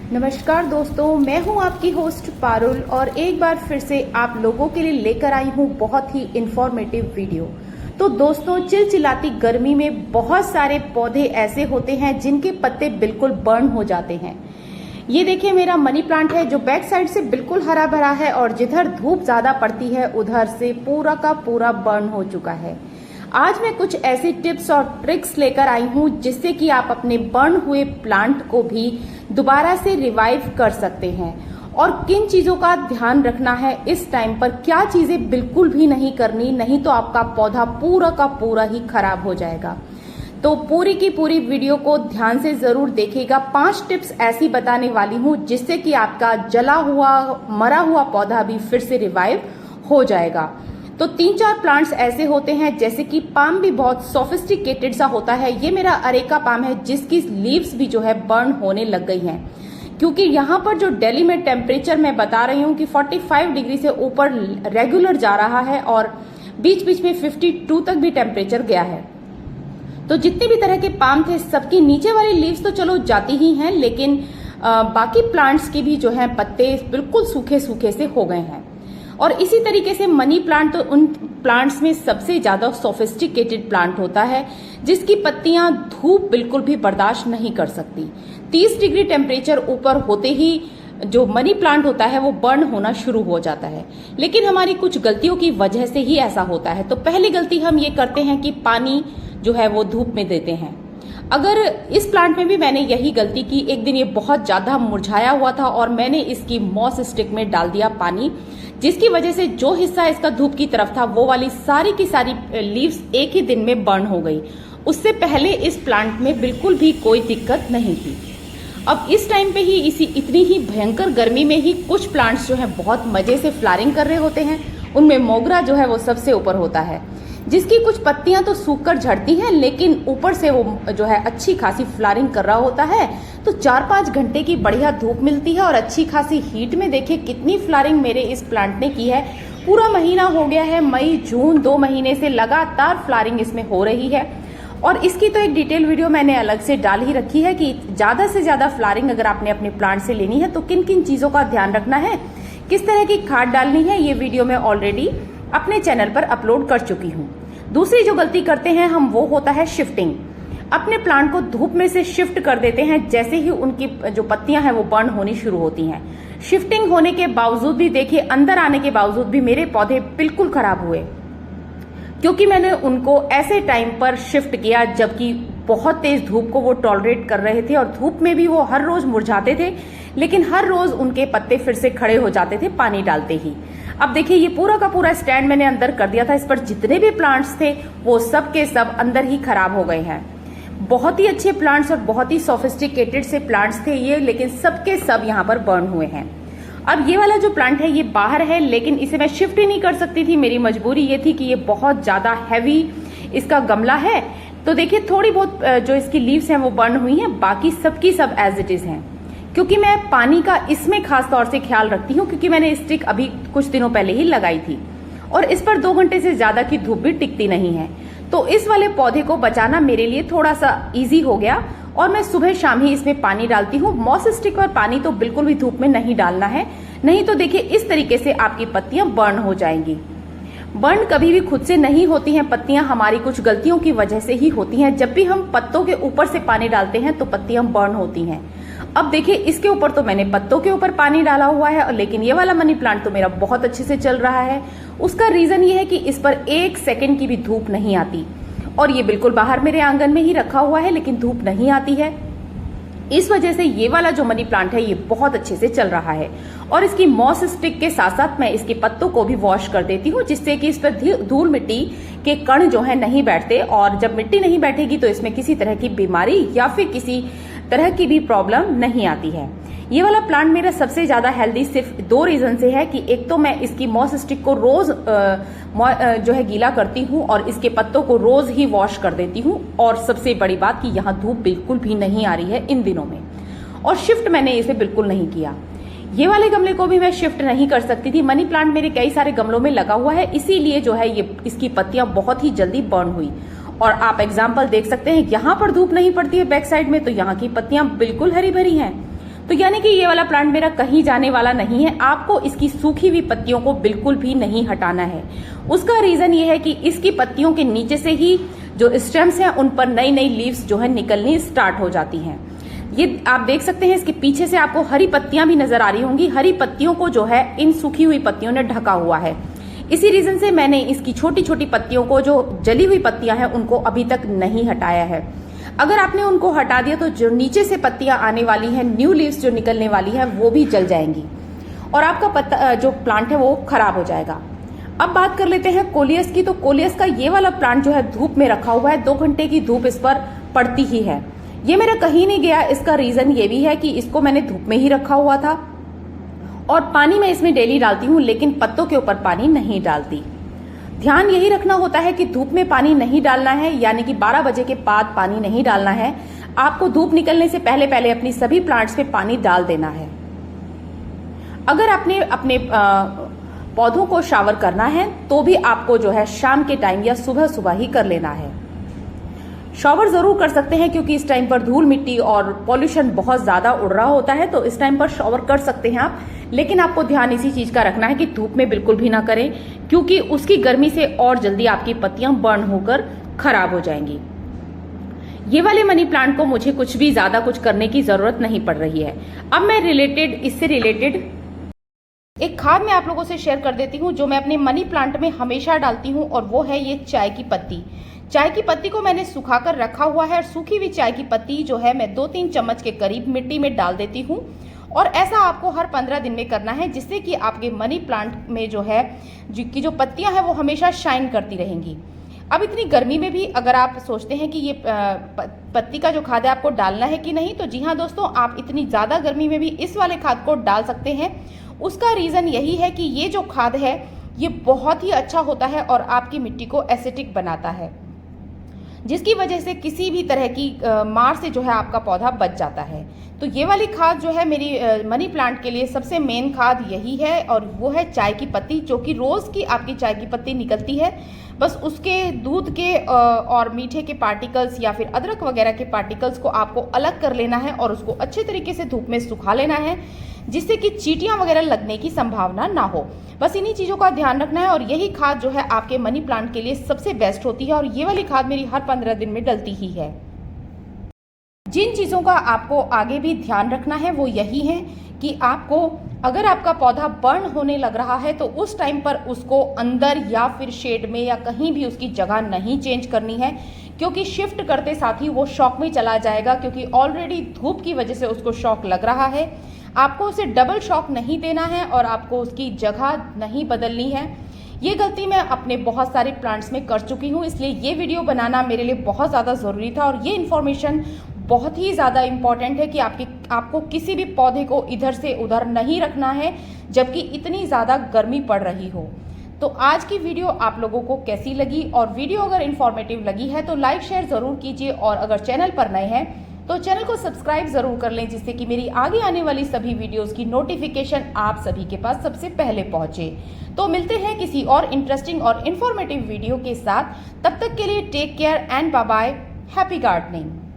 नमस्कार दोस्तों, मैं हूं आपकी होस्ट पारुल और एक बार फिर से आप लोगों के लिए लेकर आई हूं बहुत ही इंफॉर्मेटिव वीडियो। तो दोस्तों, चिलचिलाती गर्मी में बहुत सारे पौधे ऐसे होते हैं जिनके पत्ते बिल्कुल बर्न हो जाते हैं। ये देखिए, मेरा मनी प्लांट है जो बैक साइड से बिल्कुल हरा भरा है और जिधर धूप ज्यादा पड़ती है उधर से पूरा का पूरा बर्न हो चुका है। आज मैं कुछ ऐसी टिप्स और ट्रिक्स लेकर आई हूं जिससे कि आप अपने बर्न हुए प्लांट को भी दोबारा से रिवाइव कर सकते हैं। और किन चीजों का ध्यान रखना है इस टाइम पर, क्या चीजें बिल्कुल भी नहीं करनी, नहीं तो आपका पौधा पूरा का पूरा ही खराब हो जाएगा। तो पूरी की पूरी वीडियो को ध्यान से जरूर देखिएगा। 5 टिप्स ऐसी बताने वाली हूं जिससे कि आपका जला हुआ मरा हुआ पौधा भी फिर से रिवाइव हो जाएगा। तो 3-4 प्लांट्स ऐसे होते हैं, जैसे कि पाम भी बहुत सोफिस्टिकेटेड सा होता है। ये मेरा अरेका पाम है जिसकी लीव्स भी जो है बर्न होने लग गई हैं, क्योंकि यहाँ पर जो दिल्ली में टेम्परेचर मैं बता रही हूँ कि 45 डिग्री से ऊपर रेगुलर जा रहा है और बीच बीच में 52 तक भी टेम्परेचर गया है। तो जितने भी तरह के पाम थे सबकी नीचे वाली लीव्स तो चलो जाती ही हैं, लेकिन बाकी प्लांट्स की भी जो है पत्ते बिल्कुल सूखे सूखे से हो गए हैं। और इसी तरीके से मनी प्लांट तो उन प्लांट्स में सबसे ज्यादा सोफिस्टिकेटेड प्लांट होता है जिसकी पत्तियां धूप बिल्कुल भी बर्दाश्त नहीं कर सकती। 30 डिग्री टेम्परेचर ऊपर होते ही जो मनी प्लांट होता है वो बर्न होना शुरू हो जाता है। लेकिन हमारी कुछ गलतियों की वजह से ही ऐसा होता है। तो पहली गलती हम ये करते हैं कि पानी जो है वो धूप में देते हैं। अगर इस प्लांट में भी मैंने यही गलती की, एक दिन ये बहुत ज्यादा मुरझाया हुआ था और मैंने इसकी मॉस स्टिक में डाल दिया पानी, जिसकी वजह से जो हिस्सा इसका धूप की तरफ था वो वाली सारी की सारी लीव्स एक ही दिन में बर्न हो गई। उससे पहले इस प्लांट में बिल्कुल भी कोई दिक्कत नहीं थी। अब इस टाइम पे ही इतनी ही भयंकर गर्मी में ही कुछ प्लांट्स जो है बहुत मजे से फ्लावरिंग कर रहे होते हैं। उनमें मोगरा जो है वो सबसे ऊपर होता है, जिसकी कुछ पत्तियां तो सूखकर झड़ती हैं, लेकिन ऊपर से वो जो है अच्छी खासी फ्लावरिंग कर रहा होता है। तो 4-5 घंटे की बढ़िया धूप मिलती है और अच्छी खासी हीट में देखिए कितनी फ्लावरिंग मेरे इस प्लांट ने की है। पूरा महीना हो गया है, मई जून 2 महीने से लगातार फ्लावरिंग इसमें हो रही है। और इसकी तो एक डिटेल वीडियो मैंने अलग से डाल ही रखी है कि ज्यादा से ज्यादा फ्लावरिंग अगर आपने अपने प्लांट से लेनी है तो किन किन चीजों का ध्यान रखना है, किस तरह की खाद डालनी है, ये वीडियो मैं ऑलरेडी अपने चैनल पर अपलोड कर चुकी हूँ। दूसरी जो गलती करते हैं हम वो होता है शिफ्टिंग। अपने प्लांट को धूप में से शिफ्ट कर देते हैं जैसे ही उनकी जो पत्तियां हैं वो बर्न होनी शुरू होती हैं। शिफ्टिंग होने के बावजूद भी देखिए, अंदर आने के बावजूद भी मेरे पौधे बिल्कुल खराब हुए, क्योंकि मैंने उनको ऐसे टाइम पर शिफ्ट किया जबकि बहुत तेज धूप को वो टॉलरेट कर रहे थे और धूप में भी वो हर रोज मुरझाते थे, लेकिन हर रोज उनके पत्ते फिर से खड़े हो जाते थे पानी डालते ही। अब देखिए, ये पूरा का पूरा स्टैंड मैंने अंदर कर दिया था, इस पर जितने भी प्लांट्स थे वो सब के सब अंदर ही खराब हो गए हैं। बहुत ही अच्छे प्लांट्स और बहुत ही सोफिस्टिकेटेड से प्लांट्स थे ये, लेकिन सबके सब यहाँ पर बर्न हुए हैं। अब ये वाला जो प्लांट है ये बाहर है, लेकिन इसे मैं शिफ्ट ही नहीं कर सकती थी। मेरी मजबूरी ये थी कि ये बहुत ज्यादा हैवी इसका गमला है। तो देखिए, थोड़ी बहुत जो इसकी लीव्स हैं वो बर्न हुई हैं, बाकी सबकी सब एज इट इज हैं। क्योंकि मैं पानी का इसमें खास तौर से ख्याल रखती हूँ, क्योंकि मैंने स्टिक अभी कुछ दिनों पहले ही लगाई थी और इस पर 2 घंटे से ज्यादा की धूप भी टिकती नहीं है। तो इस वाले पौधे को बचाना मेरे लिए थोड़ा सा इजी हो गया और मैं सुबह शाम ही इसमें पानी डालती हूँ। मॉस स्टिक और पानी तो बिल्कुल भी धूप में नहीं डालना है, नहीं तो देखिए इस तरीके से आपकी पत्तियां बर्न हो जाएंगी। बर्न कभी भी खुद से नहीं होती हैं पत्तियां, हमारी कुछ गलतियों की वजह से ही होती हैं। जब भी हम पत्तों के ऊपर से पानी डालते हैं तो पत्तियां बर्न होती हैं। अब देखिए, इसके ऊपर तो मैंने पत्तों के ऊपर पानी डाला हुआ है, लेकिन ये वाला मनी प्लांट तो मेरा बहुत अच्छे से चल रहा है। उसका रीजन ये है कि इस पर 1 सेकंड की भी धूप नहीं आती और ये बिल्कुल बाहर मेरे आंगन में ही रखा हुआ है, लेकिन धूप नहीं आती है। इस वजह से ये वाला जो मनी प्लांट है ये बहुत अच्छे से चल रहा है। और इसकी मॉस स्टिक के साथ साथ मैं इसके पत्तों को भी वॉश कर देती हूँ, जिससे कि इस पर धूल मिट्टी के कण जो है नहीं बैठते, और जब मिट्टी नहीं बैठेगी तो इसमें किसी तरह की बीमारी या फिर किसी तरह की भी प्रॉब्लम नहीं आती है। ये वाला प्लांट मेरा सबसे ज्यादा हेल्दी सिर्फ 2 रीजन से है कि एक तो मैं इसकी मॉस स्टिक को रोज जो है गीला करती हूँ और इसके पत्तों को रोज ही वॉश कर देती हूँ, और सबसे बड़ी बात कि यहाँ धूप बिल्कुल भी नहीं आ रही है इन दिनों में, और शिफ्ट मैंने इसे बिल्कुल नहीं किया। ये वाले गमले को भी मैं शिफ्ट नहीं कर सकती थी। मनी प्लांट मेरे कई सारे गमलों में लगा हुआ है, इसीलिए जो है ये इसकी पत्तियां बहुत ही जल्दी बर्न हुई। और आप एग्जाम्पल देख सकते हैं, यहाँ पर धूप नहीं पड़ती है बैक साइड में, तो यहाँ की पत्तियां बिल्कुल हरी भरी हैं। तो यानी कि ये वाला प्लांट मेरा कहीं जाने वाला नहीं है। आपको इसकी सूखी हुई पत्तियों को बिल्कुल भी नहीं हटाना है। उसका रीजन ये है कि इसकी पत्तियों के नीचे से ही जो स्टेम्स हैं उन पर नई नई लीव्स जो है निकलनी स्टार्ट हो जाती हैं। ये आप देख सकते हैं, इसके पीछे से आपको हरी पत्तियां भी नजर आ रही होंगी। हरी पत्तियों को जो है इन सूखी हुई पत्तियों ने ढका हुआ है। इसी रीजन से मैंने इसकी छोटी छोटी पत्तियों को, जो जली हुई पत्तियां हैं, उनको अभी तक नहीं हटाया है। अगर आपने उनको हटा दिया तो जो नीचे से पत्तियां आने वाली हैं, न्यू लीव्स जो निकलने वाली है, वो भी जल जाएंगी और आपका पत्ता जो प्लांट है वो खराब हो जाएगा। अब बात कर लेते हैं कोलियस की। तो कोलियस का ये वाला प्लांट जो है धूप में रखा हुआ है। 2 घंटे की धूप इस पर पड़ती ही है। ये मेरा कहीं नहीं गया। इसका रीजन ये भी है कि इसको मैंने धूप में ही रखा हुआ था और पानी मैं इसमें डेली डालती हूँ, लेकिन पत्तों के ऊपर पानी नहीं डालती। ध्यान यही रखना होता है कि धूप में पानी नहीं डालना है, यानी कि 12 बजे के बाद पानी नहीं डालना है। आपको धूप निकलने से पहले पहले अपनी सभी प्लांट्स पे पानी डाल देना है। अगर आपने अपने पौधों को शावर करना है तो भी आपको जो है शाम के टाइम या सुबह सुबह ही कर लेना है। शॉवर जरूर कर सकते हैं क्योंकि इस टाइम पर धूल मिट्टी और पॉल्यूशन बहुत ज्यादा उड़ रहा होता है, तो इस टाइम पर शॉवर कर सकते हैं आप। लेकिन आपको ध्यान इसी चीज का रखना है कि धूप में बिल्कुल भी ना करें, क्योंकि उसकी गर्मी से और जल्दी आपकी पत्तियां बर्न होकर खराब हो जाएंगी। ये वाले मनी प्लांट को मुझे कुछ भी ज्यादा कुछ करने की जरूरत नहीं पड़ रही है। अब मैं इससे रिलेटेड एक खाद मैं आप लोगों से शेयर कर देती हूँ, जो मैं अपने मनी प्लांट में हमेशा डालती हूँ, और वो है ये चाय की पत्ती। चाय की पत्ती को मैंने सुखाकर रखा हुआ है और सूखी हुई चाय की पत्ती जो है मैं 2-3 चम्मच के करीब मिट्टी में डाल देती हूँ। और ऐसा आपको हर 15 दिन में करना है, जिससे कि आपके मनी प्लांट में जो है जो पत्तियां हैं वो हमेशा शाइन करती रहेंगी। अब इतनी गर्मी में भी अगर आप सोचते हैं कि ये पत्ती का जो खाद है आपको डालना है कि नहीं, तो जी हाँ दोस्तों, आप इतनी ज़्यादा गर्मी में भी इस वाले खाद को डाल सकते हैं। उसका रीज़न यही है कि ये जो खाद है ये बहुत ही अच्छा होता है और आपकी मिट्टी को एसिडिक बनाता है, जिसकी वजह से किसी भी तरह की मार से जो है आपका पौधा बच जाता है। तो ये वाली खाद जो है मेरी मनी प्लांट के लिए सबसे मेन खाद यही है, और वो है चाय की पत्ती, जो कि रोज़ की आपकी चाय की पत्ती निकलती है। बस उसके दूध के और मीठे के पार्टिकल्स या फिर अदरक वगैरह के पार्टिकल्स को आपको अलग कर लेना है और उसको अच्छे तरीके से धूप में सुखा लेना है, जिससे कि चींटियां वगैरह लगने की संभावना ना हो। बस इन्हीं चीज़ों का ध्यान रखना है और यही खाद जो है आपके मनी प्लांट के लिए सबसे बेस्ट होती है, और ये वाली खाद मेरी हर 15 दिन में डलती ही है। जिन चीज़ों का आपको आगे भी ध्यान रखना है वो यही है कि आपको, अगर आपका पौधा बर्न होने लग रहा है तो उस टाइम पर उसको अंदर या फिर शेड में या कहीं भी उसकी जगह नहीं चेंज करनी है, क्योंकि शिफ्ट करते साथ ही वो शॉक में चला जाएगा, क्योंकि ऑलरेडी धूप की वजह से उसको शॉक लग रहा है। आपको उसे डबल शॉक नहीं देना है और आपको उसकी जगह नहीं बदलनी है। ये गलती मैं अपने बहुत सारे प्लांट्स में कर चुकी हूँ, इसलिए ये वीडियो बनाना मेरे लिए बहुत ज़्यादा ज़रूरी था। और ये इन्फॉर्मेशन बहुत ही ज़्यादा इम्पॉर्टेंट है कि आपको किसी भी पौधे को इधर से उधर नहीं रखना है जबकि इतनी ज़्यादा गर्मी पड़ रही हो। तो आज की वीडियो आप लोगों को कैसी लगी, और वीडियो अगर इन्फॉर्मेटिव लगी है तो लाइक शेयर ज़रूर कीजिए, और अगर चैनल पर नए हैं तो चैनल को सब्सक्राइब ज़रूर कर लें, जिससे कि मेरी आगे आने वाली सभी वीडियोज़ की नोटिफिकेशन आप सभी के पास सबसे पहले पहुँचे। तो मिलते हैं किसी और इंटरेस्टिंग और इन्फॉर्मेटिव वीडियो के साथ। तब तक के लिए take care and bye bye. Happy gardening.